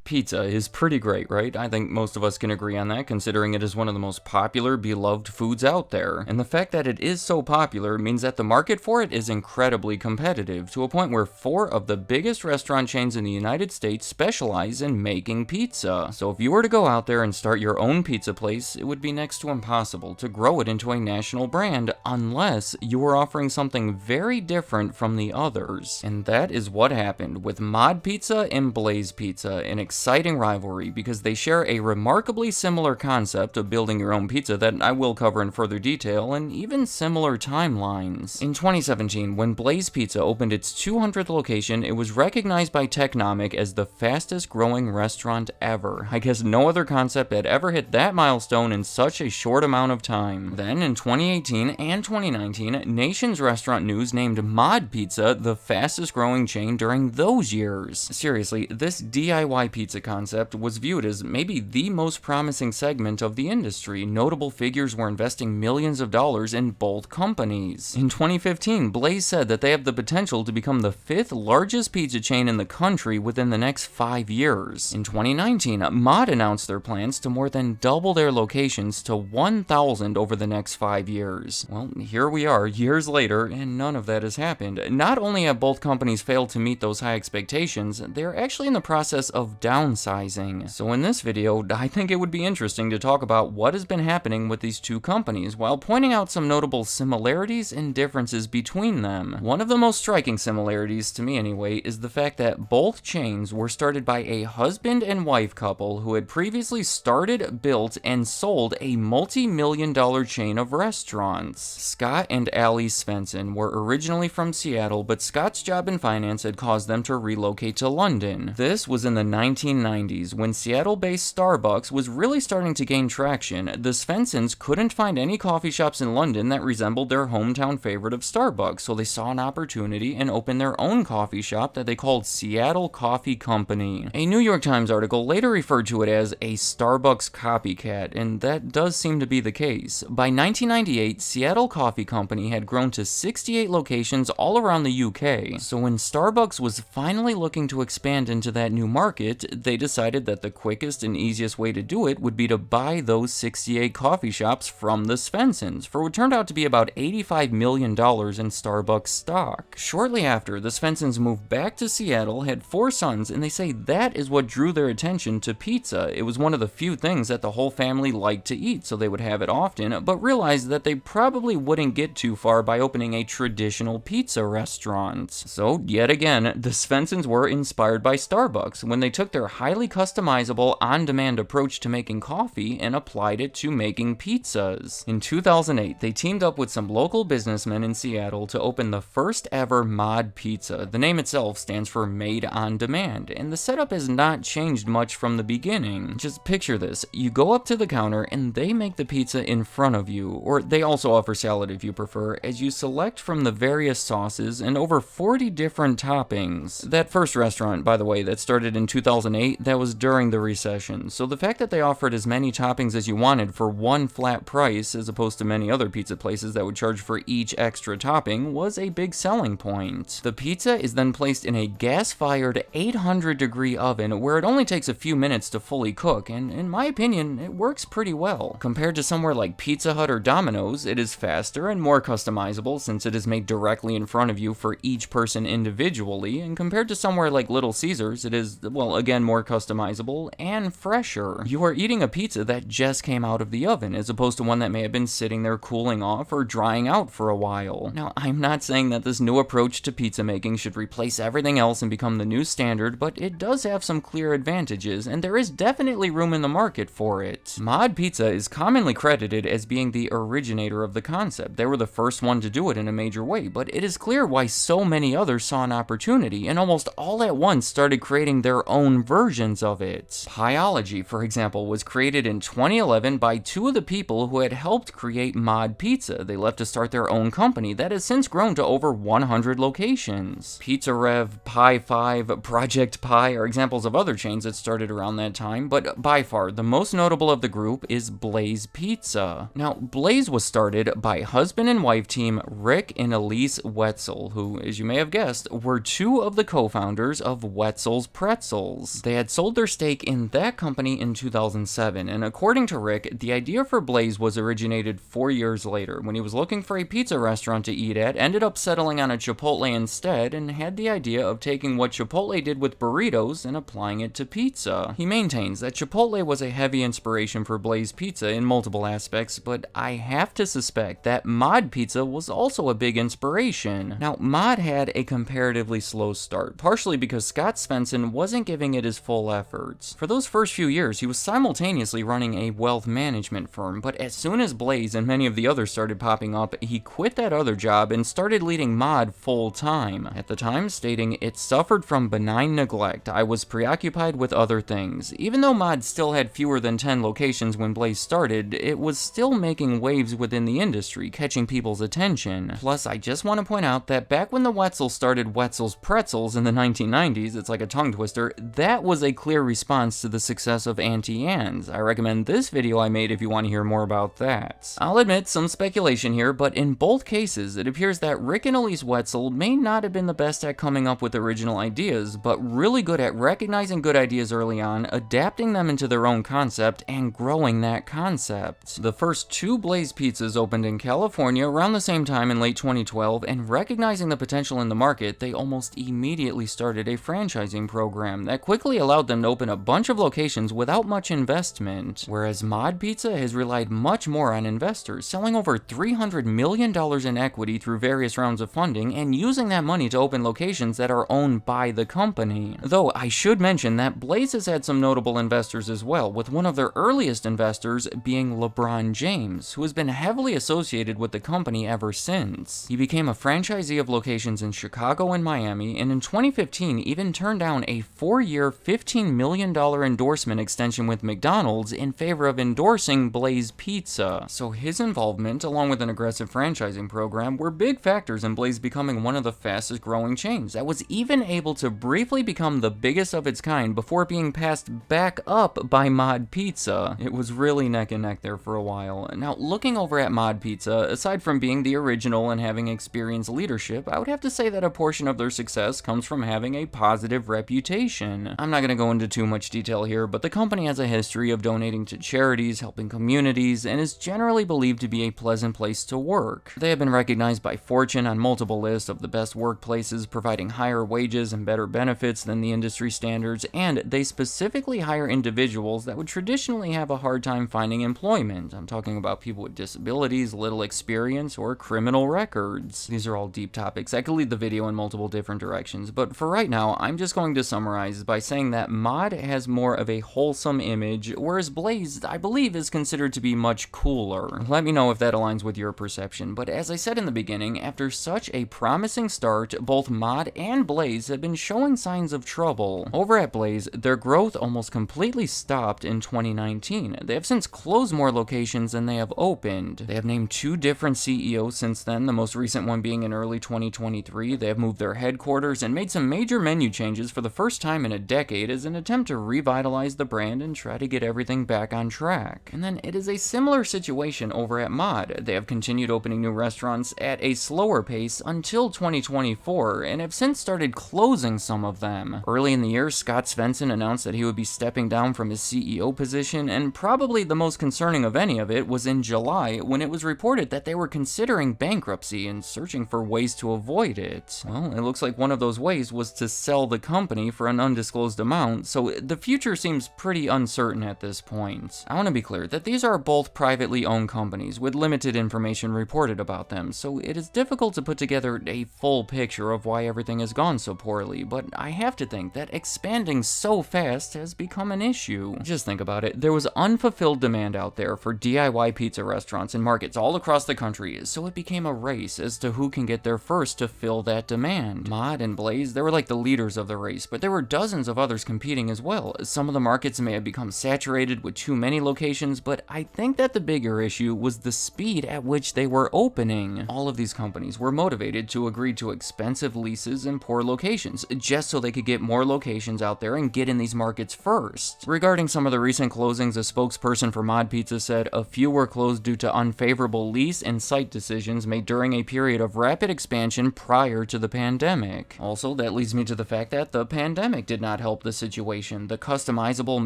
Pizza is pretty great, right? I think most of us can agree on that, considering it is one of the most popular, beloved foods out there. And the fact that it is so popular means that the market for it is incredibly competitive, to a point where 4 of the biggest restaurant chains in the United States specialize in making pizza. So if you were to go out there and start your own pizza place, it would be next to impossible to grow it into a national brand unless you were offering something very different from the others. And that is what happened with Mod Pizza and Blaze Pizza, an exciting rivalry because they share a remarkably similar concept of building your own pizza that I will cover in further detail, and even similar timelines. In 2017, when Blaze Pizza opened its 200th location, it was recognized by Technomic as the fastest growing restaurant ever. I guess no other concept had ever hit that milestone in such a short amount of time. Then in 2018 and 2019, Nation's Restaurant News named Mod Pizza the fastest growing chain during those years. Seriously, this DIY pizza concept was viewed as maybe the most promising segment of the industry. Notable figures were investing millions of dollars in both companies. In 2015, Blaze said that they have the potential to become the 5th largest pizza chain in the country within the next 5 years. In 2019, Mod announced their plans to more than double their locations to 1,000 over the next 5 years. Well, here we are, years later, and none of that has happened. Not only have both companies failed to meet those high expectations, they're actually in the process of downsizing. So in this video, I think it would be interesting to talk about what has been happening with these two companies while pointing out some notable similarities and differences between them. One of the most striking similarities, to me anyway, is the fact that both chains were started by a husband and wife couple who had previously started, built, and sold a multi-million-dollar chain of restaurants. Scott and Allie Svensson were originally from Seattle, but Scott's job in finance had caused them to relocate to London. This was in the 1990s, when Seattle-based Starbucks was really starting to gain traction. The Svenssons couldn't find any coffee shops in London that resembled their hometown favorite of Starbucks, so they saw an opportunity and opened their own coffee shop that they called Seattle Coffee Company. A New York Times article later referred to it as a Starbucks copycat, and that does seem to be the case. By 1998, Seattle Coffee Company had grown to 68 locations all around the UK, so when Starbucks was finally looking to expand into that new market, they decided that the quickest and easiest way to do it would be to buy those 68 coffee shops from the Svenssons for what turned out to be about $85 million in Starbucks stock. Shortly after, the Svenssons moved back to Seattle, had 4 sons, and they say that is what drew their attention to pizza. It was one of the few things that the whole family liked to eat, so they would have it often, but realized that they probably wouldn't get too far by opening a traditional pizza restaurant. So, yet again, the Svenssons were inspired by Starbucks when they took their highly customizable, on-demand approach to making coffee and applied it to making pizzas. In 2008, they teamed up with some local businessmen in Seattle to open the first ever Mod Pizza. The name itself stands for Made on Demand, and the setup has not changed much from the beginning. Just picture this. You go up to the counter and they make the pizza in front of you, or they also offer salad if you prefer, as you select from the various sauces and over 40 different toppings. That first restaurant, by the way, that started in 2008, that was during the recession, so the fact that they offered as many toppings as you wanted for one flat price, as opposed to many other pizza places that would charge for each extra topping, was a big selling point. The pizza is then placed in a gas-fired 800-degree oven where it only takes a few minutes to fully cook, and in my opinion, it works pretty well. Compared to somewhere like Pizza Hut or Domino's, it is faster and more customizable since it is made directly in front of you for each person individually, and compared to somewhere like Little Caesars, it is, well, again, more customizable and fresher. You are eating a pizza that just came out of the oven, as opposed to one that may have been sitting there cooling off or drying out for a while. Now, I'm not saying that this new approach to pizza making should replace everything else and become the new standard, but it does have some clear advantages, and there is definitely room in the market for it. Mod Pizza is commonly credited as being the originator of the concept. They were the first one to do it in a major way, but it is clear why so many others saw an opportunity and almost all at once started creating their own version versions of it. Pieology, for example, was created in 2011 by two of the people who had helped create Mod Pizza. They left to start their own company that has since grown to over 100 locations. Pizza Rev, Pie 5, Project Pie are examples of other chains that started around that time, but by far the most notable of the group is Blaze Pizza. Now, Blaze was started by husband and wife team Rick and Elise Wetzel, who, as you may have guessed, were two of the co-founders of Wetzel's Pretzels. They had sold their stake in that company in 2007, and according to Rick, the idea for Blaze was originated 4 years later, when he was looking for a pizza restaurant to eat at, ended up settling on a Chipotle instead, and had the idea of taking what Chipotle did with burritos and applying it to pizza. He maintains that Chipotle was a heavy inspiration for Blaze Pizza in multiple aspects, but I have to suspect that Mod Pizza was also a big inspiration. Now, Mod had a comparatively slow start, partially because Scott Svensson wasn't giving it his full efforts. For those first few years, he was simultaneously running a wealth management firm, but as soon as Blaze and many of the others started popping up, he quit that other job and started leading Mod full-time. At the time, stating, "It suffered from benign neglect. I was preoccupied with other things." Even though Mod still had fewer than 10 locations when Blaze started, it was still making waves within the industry, catching people's attention. Plus, I just want to point out that back when the Wetzel started Wetzel's Pretzels in the 1990s, it's like a tongue twister, that was a clear response to the success of Auntie Anne's. I recommend this video I made if you want to hear more about that. I'll admit some speculation here, but in both cases, it appears that Rick and Elise Wetzel may not have been the best at coming up with original ideas, but really good at recognizing good ideas early on, adapting them into their own concept, and growing that concept. The first two Blaze Pizzas opened in California around the same time in late 2012, and recognizing the potential in the market, they almost immediately started a franchising program that quickly allowed them to open a bunch of locations without much investment, whereas Mod Pizza has relied much more on investors, selling over $300 million in equity through various rounds of funding, and using that money to open locations that are owned by the company. Though I should mention that Blaze has had some notable investors as well, with one of their earliest investors being LeBron James, who has been heavily associated with the company ever since. He became a franchisee of locations in Chicago and Miami, and in 2015 even turned down a 4-year, $15 million endorsement extension with McDonald's in favor of endorsing Blaze Pizza. So his involvement, along with an aggressive franchising program, were big factors in Blaze becoming one of the fastest growing chains that was even able to briefly become the biggest of its kind before being passed back up by Mod Pizza. It was really neck and neck there for a while. Now, looking over at Mod Pizza, aside from being the original and having experienced leadership, I would have to say that a portion of their success comes from having a positive reputation. I'm not going to go into too much detail here, but the company has a history of donating to charities, helping communities, and is generally believed to be a pleasant place to work. They have been recognized by Fortune on multiple lists of the best workplaces, providing higher wages and better benefits than the industry standards, and they specifically hire individuals that would traditionally have a hard time finding employment. I'm talking about people with disabilities, little experience, or criminal records. These are all deep topics. I could lead the video in multiple different directions, but for right now, I'm just going to summarize by saying that Mod has more of a wholesome image, whereas Blaze, I believe, is considered to be much cooler. Let me know if that aligns with your perception, but as I said in the beginning, after such a promising start, both Mod and Blaze have been showing signs of trouble. Over at Blaze, their growth almost completely stopped in 2019. They have since closed more locations than they have opened. They have named 2 different CEOs since then, the most recent one being in early 2023. They have moved their headquarters and made some major menu changes for the first time in a decade as an attempt to revitalize the brand and try to get everything back on track. And then it is a similar situation over at Mod. They have continued opening new restaurants at a slower pace until 2024 and have since started closing some of them. Early in the year, Scott Svensson announced that he would be stepping down from his CEO position, and probably the most concerning of any of it was in July when it was reported that they were considering bankruptcy and searching for ways to avoid it. Well, it looks like one of those ways was to sell the company for an undisclosed amount, so the future seems pretty uncertain at this point. I want to be clear that these are both privately owned companies with limited information reported about them, so it is difficult to put together a full picture of why everything has gone so poorly, but I have to think that expanding so fast has become an issue. Just think about it. There was unfulfilled demand out there for DIY pizza restaurants in markets all across the country, so it became a race as to who can get there first to fill that demand. Mod and Blaze, they were like the leaders of the race, but there were dozens of others competing as well. Some of the markets may have become saturated with too many locations, but I think that the bigger issue was the speed at which they were opening. All of these companies were motivated to agree to expensive leases in poor locations, just so they could get more locations out there and get in these markets first. Regarding some of the recent closings, a spokesperson for Mod Pizza said a few were closed due to unfavorable lease and site decisions made during a period of rapid expansion prior to the pandemic. Also, that leads me to the fact that the pandemic did not help the situation. The customizable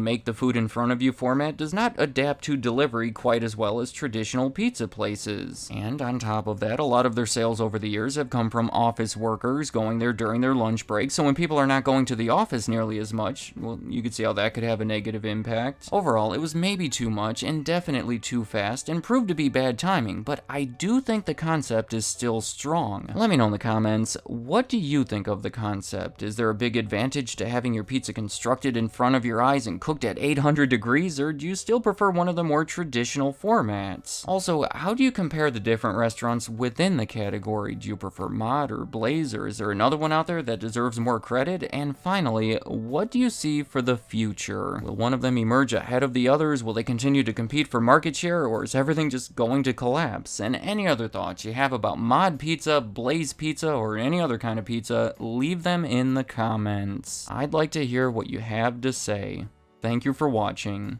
make the food in front of you format does not adapt to delivery quite as well as traditional pizza places. And on top of that, a lot of their sales over the years have come from office workers going there during their lunch break, so when people are not going to the office nearly as much, well, you could see how that could have a negative impact. Overall, it was maybe too much and definitely too fast and proved to be bad timing, but I do think the concept is still strong. Let me know in the comments, what do you think of the concept? Is there a big advantage to having your pizza constructed in front of your eyes and cooked at 800 degrees, or do you still prefer one of the more traditional formats? Also, how do you compare the different restaurants within the category? Do you prefer Mod or Blaze, or is there another one out there that deserves more credit? And finally, what do you see for the future? Will one of them emerge ahead of the others? Will they continue to compete for market share, or is everything just going to collapse? And any other thoughts you have about Mod Pizza, Blaze Pizza, or any other kind of pizza, leave them in the comments. I'd like to hear what you have to say. Thank you for watching.